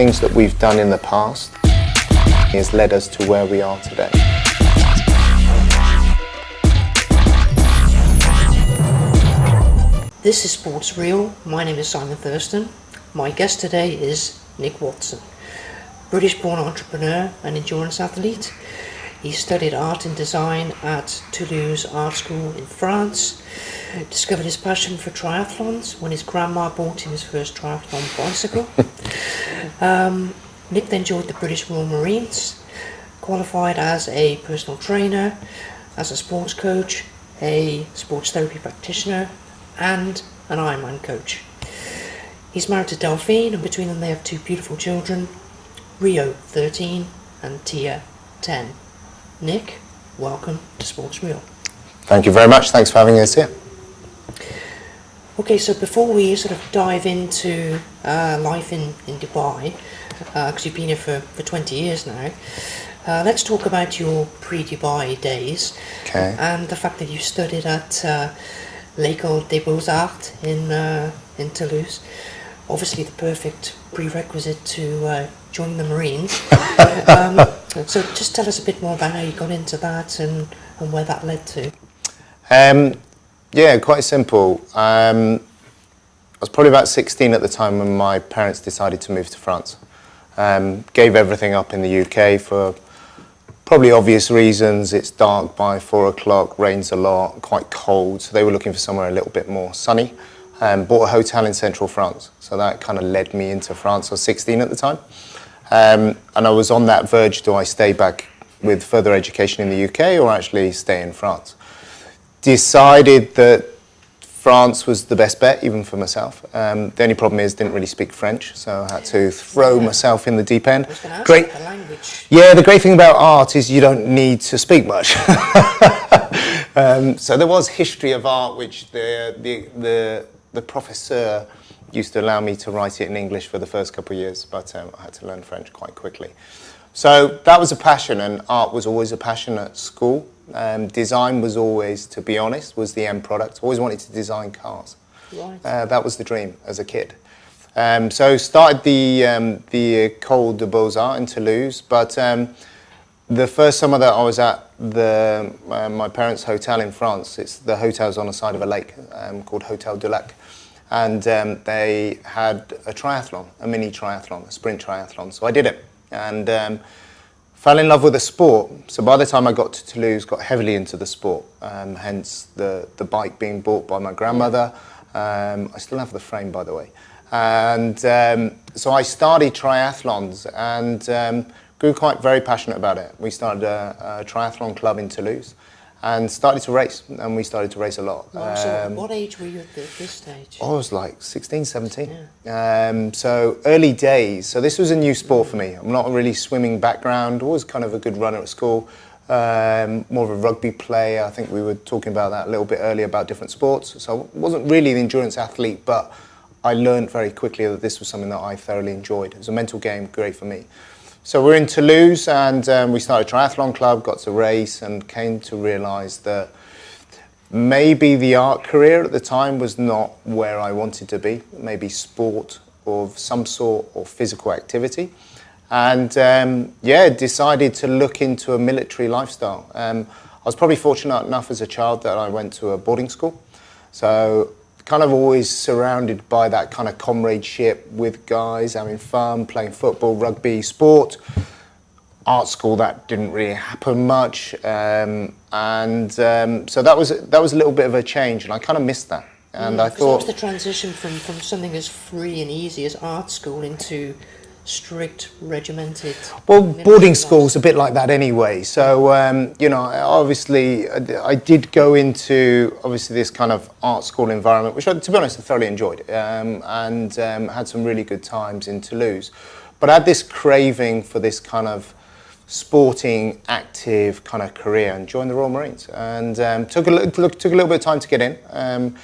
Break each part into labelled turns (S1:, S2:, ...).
S1: things that we've done in the past has led us to where we are today.
S2: This is Sports Real. My name is Simon Thurston. My guest today is Nick Watson, British-born entrepreneur and endurance athlete. He studied art and design at Toulouse Art School in France, discovered his passion for triathlons when his grandma bought him his first triathlon bicycle. Nick then joined the British Royal Marines, qualified as a personal trainer, as a sports coach, a sports therapy practitioner, and an Ironman coach. He's married to Delphine, and between them they have two beautiful children, Rio, 13, and Tia, 10. Nick, welcome to Sports Real.
S1: Thank you very much. Thanks for having us here.
S2: Okay, so before we sort of dive into life in Dubai, because you've been here for 20 years now, let's talk about your pre-Dubai days.
S1: Okay.
S2: And the fact that you studied at L'École des Beaux-Arts in Toulouse. Obviously the perfect prerequisite to join the Marines. So just tell us a bit more about how you got into that and where that led to.
S1: Yeah, quite simple. I was probably about 16 at the time when my parents decided to move to France. Gave everything up in the UK for probably obvious reasons. It's dark by 4 o'clock, rains a lot, quite cold. So they were looking for somewhere a little bit more sunny. Bought a hotel in central France. So that kind of led me into France. I was 16 at the time. And I was on that verge, do I stay back with further education in the UK or actually stay in France? Decided that France was the best bet, even for myself. The only problem is, didn't really speak French, so I had to throw myself in the deep end.
S2: Great. The language.
S1: Yeah, the great thing about art is you don't need to speak much. So there was history of art, which the professor used to allow me to write it in English for the first couple of years, but I had to learn French quite quickly. So that was a passion, and art was always a passion at school. Design was always, to be honest, was the end product. Always wanted to design cars.
S2: Right.
S1: That was the dream as a kid. So started the École des Beaux-Arts in Toulouse, but the first summer that I was at my parents' hotel in France, the hotel's on the side of a lake called Hotel du Lac, and they had a triathlon, a mini triathlon, a sprint triathlon. So I did it, and fell in love with the sport. So by the time I got to Toulouse, got heavily into the sport, hence the bike being bought by my grandmother. I still have the frame, by the way. And so I started triathlons and grew very passionate about it. We started a triathlon club in Toulouse and started to race, and we started to race a lot.
S2: Wow, so what age were you at this stage?
S1: I was like 16, 17.
S2: Yeah.
S1: So early days. So this was a new sport for me. I'm not a really swimming background, always kind of a good runner at school. More of a rugby player. I think we were talking about that a little bit earlier about different sports. So I wasn't really the endurance athlete, but I learned very quickly that this was something that I thoroughly enjoyed. It was a mental game, great for me. So we're in Toulouse, and we started a triathlon club, got to race, and came to realise that maybe the art career at the time was not where I wanted to be. Maybe sport of some sort or physical activity. And decided to look into a military lifestyle. I was probably fortunate enough as a child that I went to a boarding school. So kind of always surrounded by that kind of comradeship with guys, having fun, playing football, rugby, sport. Art school, that didn't really happen much. So that was a little bit of a change, and I kind of missed that. And I thought...
S2: That was the transition from something as free and easy as art school into strict, regimented...
S1: Well, boarding school's a bit like that anyway. So, obviously, I did go into, obviously, this kind of art school environment, which, to be honest, I thoroughly enjoyed, and had some really good times in Toulouse. But I had this craving for this kind of sporting, active kind of career, and joined the Royal Marines. And took a little bit of time to get in.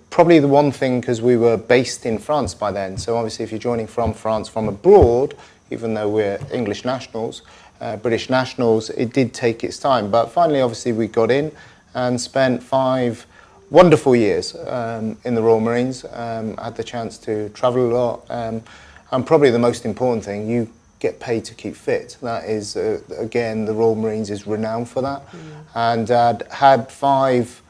S1: Probably the one thing, because we were based in France by then, so obviously if you're joining from France, from abroad, even though we're English nationals, British nationals, it did take its time. But finally, obviously, we got in and spent 5 wonderful years in the Royal Marines. Had the chance to travel a lot, and And probably the most important thing, you get paid to keep fit. That is, again, the Royal Marines is renowned for that. And I'd had 5,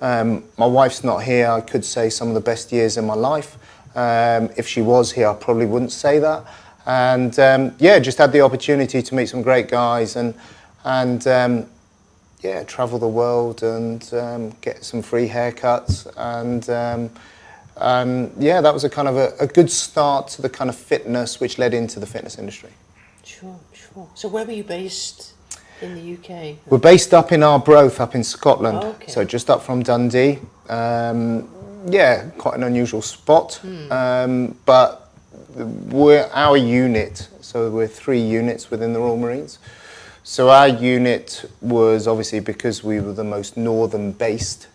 S1: my wife's not here, I could say some of the best years in my life. If she was here, I probably wouldn't say that. And yeah, just had the opportunity to meet some great guys and yeah, travel the world and get some free haircuts and yeah, that was a kind of a good start to the kind of fitness which led into the fitness industry.
S2: Sure. So where were you based in the UK?
S1: We're based up in Arbroath, up in Scotland,
S2: Oh, okay.
S1: so just up from Dundee. Yeah, quite an unusual spot, but we're our unit, so we're 3 units within the Royal Marines. So our unit was obviously, because we were the most northern based,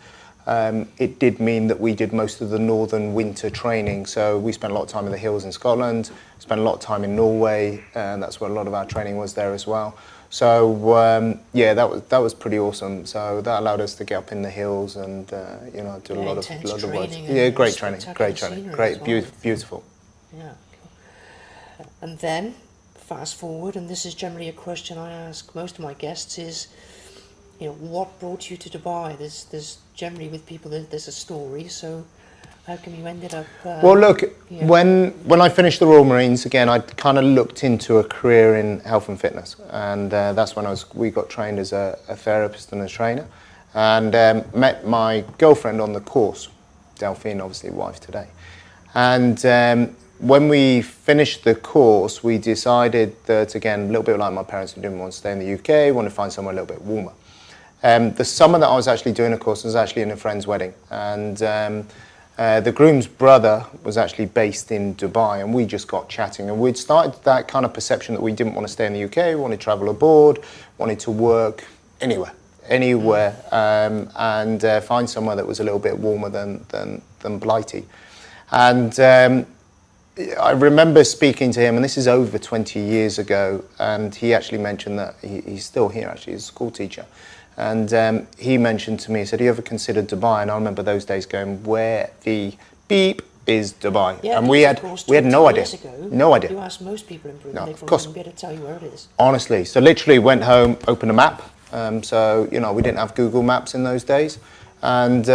S1: it did mean that we did most of the northern winter training. So we spent a lot of time in the hills in Scotland, spent a lot of time in Norway, and that's where a lot of our training was there as well. So yeah, that was pretty awesome. So that allowed us to get up in the hills and you know, do a lot of rides. Yeah, great training, great, beautiful.
S2: Yeah, cool. And then fast forward, and this is generally a question I ask most of my guests, is, you know, what brought you to Dubai? There's generally with people there's a story. So how come you ended up?
S1: Well, look,
S2: here?
S1: when I finished the Royal Marines again, I kind of looked into a career in health and fitness, and that's when we got trained as a therapist and a trainer, and met my girlfriend on the course, Delphine, obviously wife today, and when we finished the course, we decided that, again, a little bit like my parents, we didn't want to stay in the UK, wanted to find somewhere a little bit warmer. The summer that I was actually doing a course was actually in a friend's wedding, and the groom's brother was actually based in Dubai, and we just got chatting, and we'd started that kind of perception that we didn't want to stay in the UK, we wanted to travel abroad, wanted to work anywhere, and find somewhere that was a little bit warmer than Blighty. And I remember speaking to him, and this is over 20 years ago, and he actually mentioned that he's still here, actually, he's a school teacher. And he mentioned to me, he said, "Have you ever considered Dubai?" And I remember those days going, "Where the beep is Dubai?"
S2: Yeah,
S1: and we had no idea. No idea.
S2: You ask most people in Britain,
S1: No,
S2: they
S1: of
S2: probably
S1: course.
S2: wouldn't be able to tell you where it is.
S1: Honestly, so literally went home, opened a map. So, you know, we didn't have Google Maps in those days. And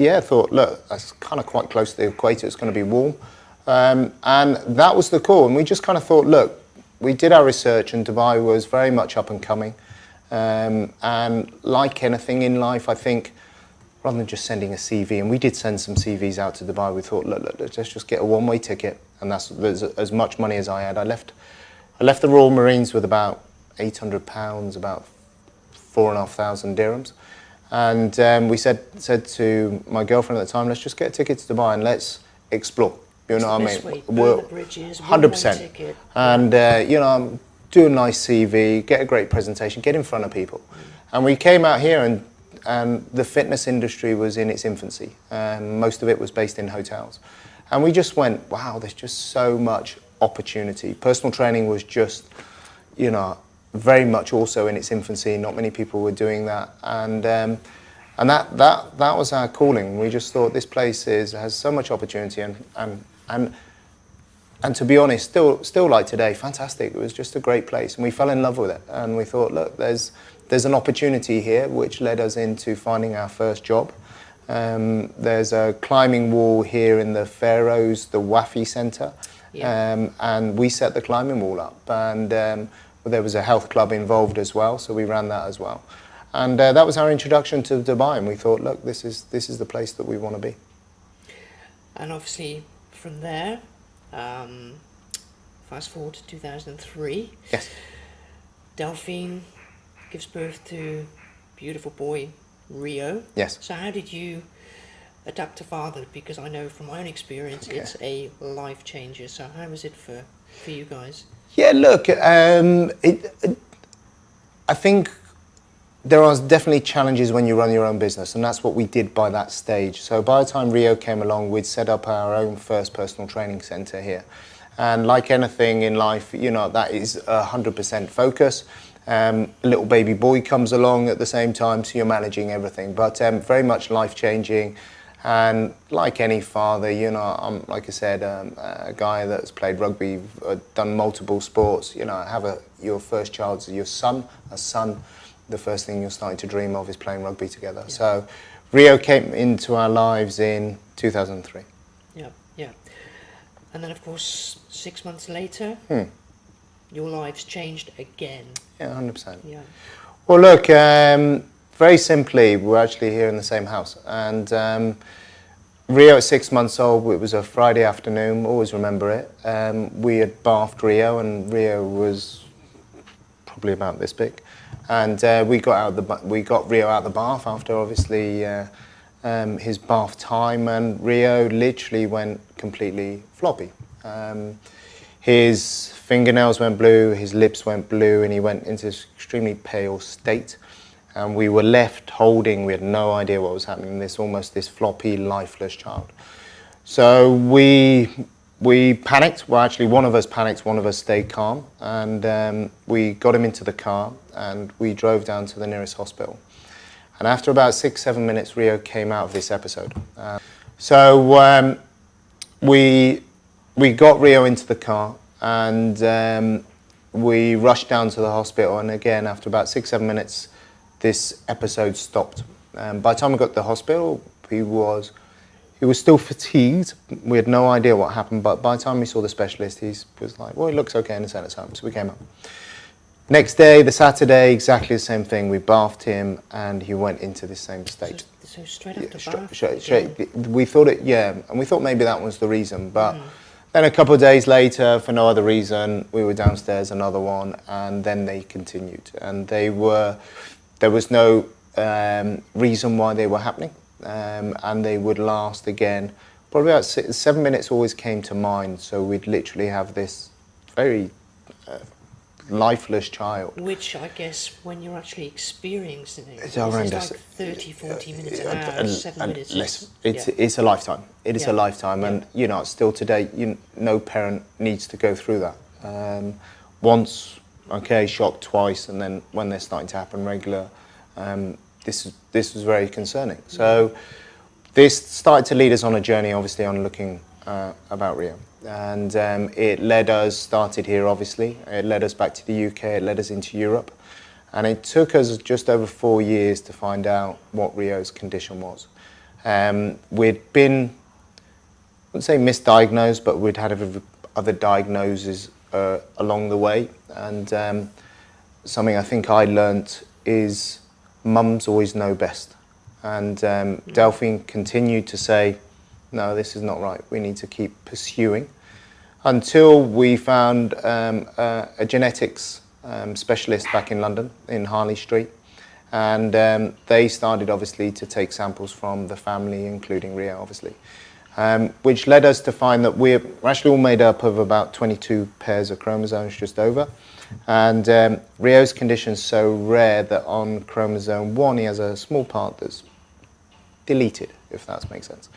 S1: yeah, thought, look, that's kind of quite close to the equator, it's going to be warm. And that was the call. And we just kind of thought, look, we did our research, and Dubai was very much up and coming. And like anything in life, I think, rather than just sending a CV, and we did send some CVs out to Dubai, we thought, look, let's just get a one-way ticket, and that's as much money as I had. I left the Royal Marines with about £800, about 4,500 dirhams, and we said to my girlfriend at the time, let's just get a ticket to Dubai and let's explore. You know what I mean?
S2: Burn the bridges,
S1: 100%. And you know, do a nice CV, get a great presentation, get in front of people. And we came out here, and the fitness industry was in its infancy. Most of it was based in hotels. And we just went, wow, there's just so much opportunity. Personal training was just, you know, very much also in its infancy. Not many people were doing that. And that was our calling. We just thought this place has so much opportunity, and to be honest, still like today, fantastic. It was just a great place, and we fell in love with it. And we thought, look, there's an opportunity here, which led us into finding our first job. There's a climbing wall here in the Faroes, the Wafi Centre, and we set the climbing wall up. And there was a health club involved as well, so we ran that as well. And that was our introduction to Dubai, and we thought, look, this is the place that we want to be.
S2: And obviously, from there, fast forward to 2003.
S1: Yes.
S2: Delphine gives birth to beautiful boy Rio.
S1: Yes.
S2: So how did you adapt to fatherhood? Because I know from my own experience, it's a life changer. So how was it for you guys?
S1: Yeah, look, I think there are definitely challenges when you run your own business, and that's what we did by that stage. So by the time Rio came along, we'd set up our own first personal training centre here. And like anything in life, you know, that is 100% focus. A little baby boy comes along at the same time, so you're managing everything. But very much life-changing. And like any father, you know, I'm, like I said, a guy that's played rugby, done multiple sports. You know, your first child's your son, a son. The first thing you're starting to dream of is playing rugby together. Yeah. So Rio came into our lives in 2003.
S2: Yeah, yeah. And then, of course, 6 months later, your lives changed again.
S1: Yeah, 100%.
S2: Yeah.
S1: Well, look, very simply, we're actually here in the same house. And Rio at 6 months old, it was a Friday afternoon, always remember it. We had bathed Rio, and Rio was probably about this big. And we got Rio out of the bath after, obviously, his bath time, and Rio literally went completely floppy. His fingernails went blue, his lips went blue, and he went into this extremely pale state. And we were left holding, we had no idea what was happening, this floppy, lifeless child. So we panicked. Well, actually, one of us panicked, one of us stayed calm, and we got him into the car, and we drove down to the nearest hospital. And after about 6-7 minutes, Rio came out of this episode. So we got Rio into the car, and we rushed down to the hospital. And again, after about 6-7 minutes, this episode stopped. By the time we got to the hospital, he was still fatigued. We had no idea what happened, but by the time we saw the specialist, he was like, well, he looks okay, and sent us home. So we came up. Next day, the Saturday, exactly the same thing. We bathed him, and he went into the same state.
S2: So straight after bath?
S1: Straight. We thought and we thought maybe that was the reason. But then a couple of days later, for no other reason, we were downstairs, another one, and then they continued. And there was no reason why they were happening, and they would last again. Probably about 7 minutes always came to mind. So we'd literally have this very lifeless child.
S2: Which I guess when you're actually experiencing it,
S1: it's horrendous.
S2: Like 30, 40 minutes an hour, 7 minutes.
S1: Less. It's a lifetime. It is a lifetime, and you know, still today, no parent needs to go through that. Once, okay, shocked twice, and then when they're starting to happen regular, this was very concerning. So this started to lead us on a journey, obviously, on looking about Rio. And it started here, obviously. It led us back to the UK, it led us into Europe. And it took us just over 4 years to find out what Rio's condition was. We'd been, I wouldn't say misdiagnosed, but we'd had other diagnoses along the way. And something I think I learnt is mums always know best. And Delphine continued to say, no, this is not right. We need to keep pursuing. Until we found a genetics specialist back in London, in Harley Street. And they started, obviously, to take samples from the family, including Rio, obviously. Which led us to find that we're actually all made up of about 22 pairs of chromosomes, just over. And Rio's condition is so rare that on chromosome 1, he has a small part that's deleted, if that makes sense.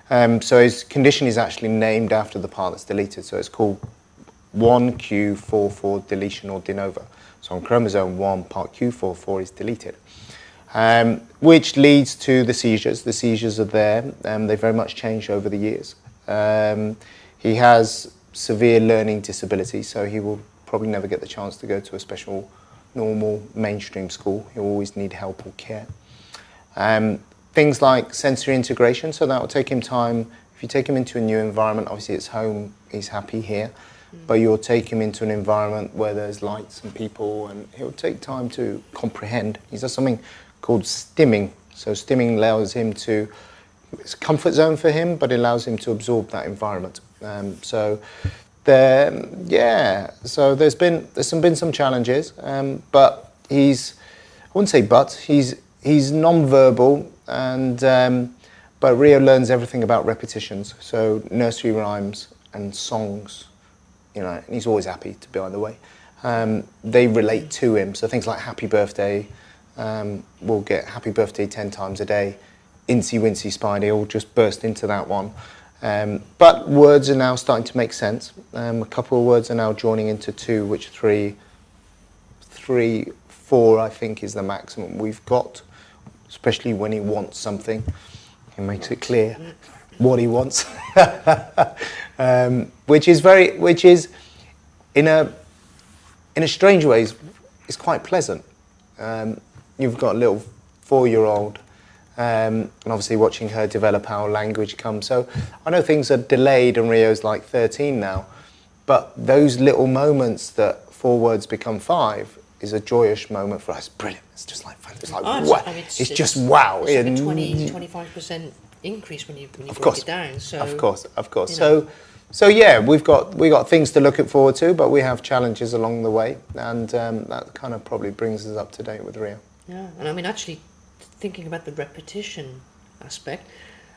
S1: So his condition is actually named after the part that's deleted. So it's called 1q44 deletion or de novo. So on chromosome 1, part Q44 is deleted, which leads to the seizures. The seizures are there. They very much changed over the years. He has severe learning disability, so he will probably never get the chance to go to a special, normal, mainstream school. He'll always need help or care. Things like sensory integration, so that will take him time. If you take him into a new environment, obviously it's home, he's happy here, but you'll take him into an environment where there's lights and people, and he'll take time to comprehend. He does something called stimming. So stimming allows him to, it's a comfort zone for him, but it allows him to absorb that environment. So there's been some challenges, but he's non-verbal, and but Rio learns everything about repetitions, so nursery rhymes and songs, and he's always happy to be on the way. They relate to him, so things like happy birthday, we'll get happy birthday 10 times a day, Incy Wincy Spidey will just burst into that one. But words are now starting to make sense. A couple of words are now joining into two, which three, four I think is the maximum we've got, especially when he wants something. He makes it clear what he wants, which is in a strange way is quite pleasant. You've got a little 4-year-old, and obviously watching her develop how language comes. So I know things are delayed, and Rio's like 13 now, but those little moments that 4 words become 5 is a joyous moment for us. Brilliant. It's just like fun. It's like wow. I mean, it's just wow.
S2: It's like a 20-25% increase when you break it down. So
S1: of course. So yeah, we got things to look forward to, but we have challenges along the way, and that kind of probably brings us up to date with Rio.
S2: Yeah, and I mean, actually, thinking about the repetition aspect,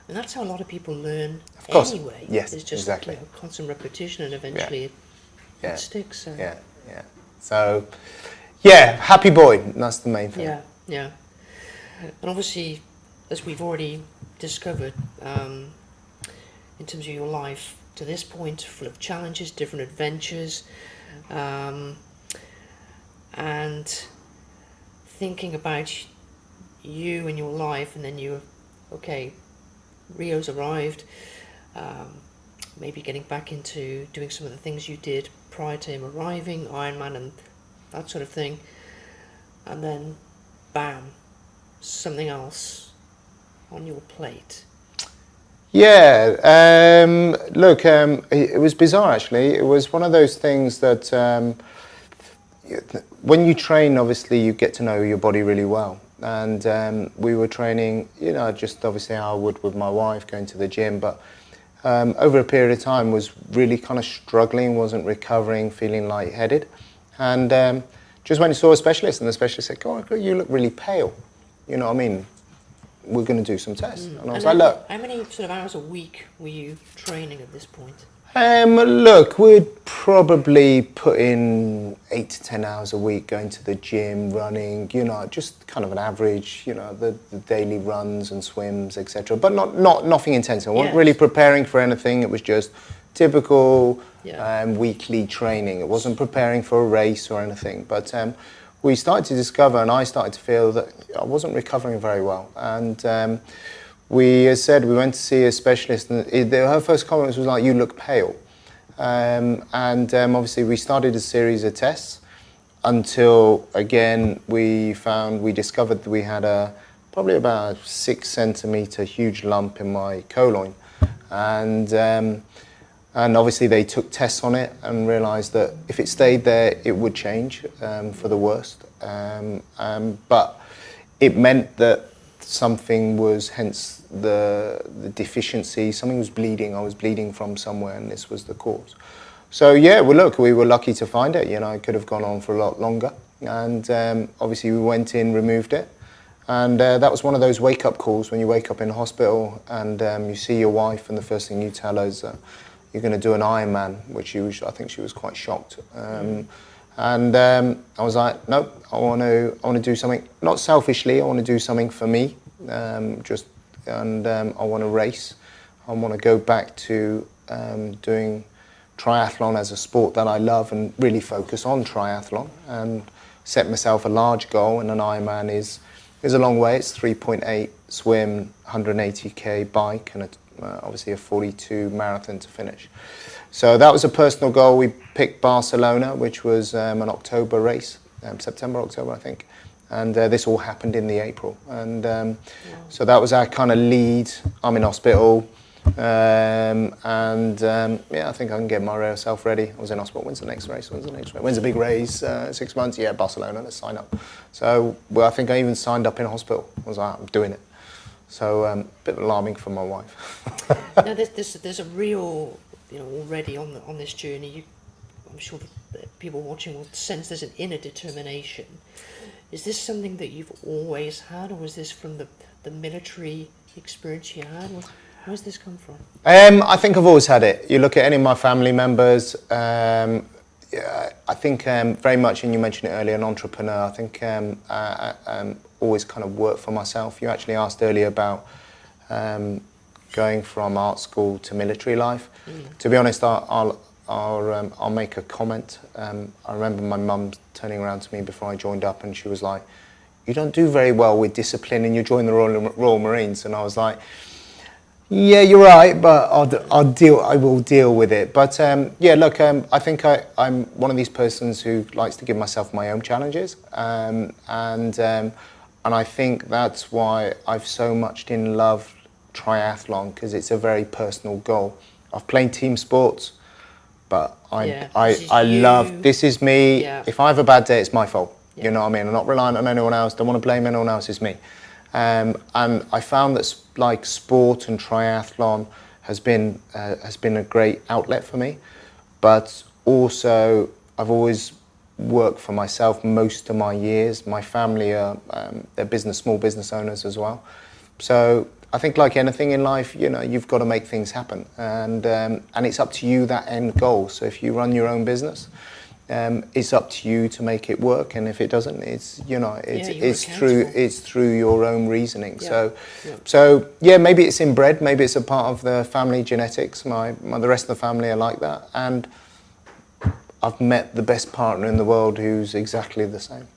S2: and that's how a lot of people learn anyway.
S1: Yes,
S2: it's just
S1: exactly.
S2: Constant repetition, and eventually it sticks. So.
S1: Yeah. So, yeah, happy boy. That's the main thing.
S2: Yeah. And obviously, as we've already discovered, in terms of your life to this point, full of challenges, different adventures, and thinking about you and your life, and then Rio's arrived, maybe getting back into doing some of the things you did prior to him arriving, Ironman and that sort of thing, and then bam, something else on your plate.
S1: Yeah, look, it was bizarre actually. It was one of those things that when you train, obviously you get to know your body really well. And we were training, just obviously how I would with my wife, going to the gym, but over a period of time was really kind of struggling, wasn't recovering, feeling lightheaded. And just went and saw a specialist, and the specialist said, "Oh, you look really pale. You know what I mean? We're going to do some tests." And I was like, look.
S2: How many sort of hours a week were you training at this point?
S1: Look, we'd probably put in 8 to 10 hours a week going to the gym, running, just kind of an average, the daily runs and swims, etc. But nothing intense. I wasn't really preparing for anything. It was just typical weekly training. It wasn't preparing for a race or anything. But we started to discover, and I started to feel that I wasn't recovering very well. And we went to see a specialist, and her first comment was like, "You look pale." And obviously we started a series of tests until, again, we discovered that we had probably about a 6 centimetre huge lump in my colon. And obviously they took tests on it and realised that if it stayed there, it would change for the worst. But it meant that something was, hence the deficiency, something was bleeding. I was bleeding from somewhere, and this was the cause. So yeah, we were lucky to find it. It could have gone on for a lot longer. And obviously we went in, removed it. And that was one of those wake-up calls when you wake up in hospital and you see your wife, and the first thing you tell her is you're going to do an Ironman, which I think she was quite shocked. And I was like, nope, I want to do something, not selfishly, I want to do something for me, I want to race. I want to go back to doing triathlon as a sport that I love and really focus on triathlon, and set myself a large goal. And an Ironman is a long way. It's 3.8 swim, 180k bike, and obviously a 42 marathon to finish. So that was a personal goal. We picked Barcelona, which was an October race, September, October, I think. And this all happened in the April. And so that was our kind of lead. I'm in hospital. I think I can get myself ready. I was in hospital. When's the next race? When's the big race? 6 months? Yeah, Barcelona, let's sign up. So I think I even signed up in hospital. I was like, I'm doing it. So a bit alarming for my wife.
S2: Now there's a real, already on this journey, I'm sure that people watching will sense there's an inner determination. Is this something that you've always had, or was this from the military experience you had? Where's this come from?
S1: I think I've always had it. You look at any of my family members, I think very much, and you mentioned it earlier, an entrepreneur. I think always kind of worked for myself. You actually asked earlier about going from art school to military life. To be honest, I'll make a comment. I remember my mum turning around to me before I joined up, and she was like, "You don't do very well with discipline, and you join the Royal Marines." And I was like, Yeah, you're right, but I will deal with it. But yeah, look, I think I'm one of these persons who likes to give myself my own challenges, and I think that's why I've so much in love triathlon, because it's a very personal goal. I've played team sports, but
S2: Yeah, this is
S1: I love,
S2: you.
S1: this is me.
S2: Yeah.
S1: If I have a bad day, it's my fault.
S2: Yeah.
S1: You know what I mean? I'm not reliant on anyone else. Don't want to blame anyone else. It's me. And I found that like sport and triathlon has been a great outlet for me. But also, I've always worked for myself most of my years. My family are they're small business owners as well. So I think, like anything in life, you know, you've got to make things happen, and it's up to you, that end goal. So if you run your own business, it's up to you to make it work, and if it doesn't, it's, you know, it's through your own reasoning.
S2: Yeah.
S1: So yeah, maybe it's inbred, maybe it's a part of the family genetics. The rest of the family are like that, and I've met the best partner in the world who's exactly the same.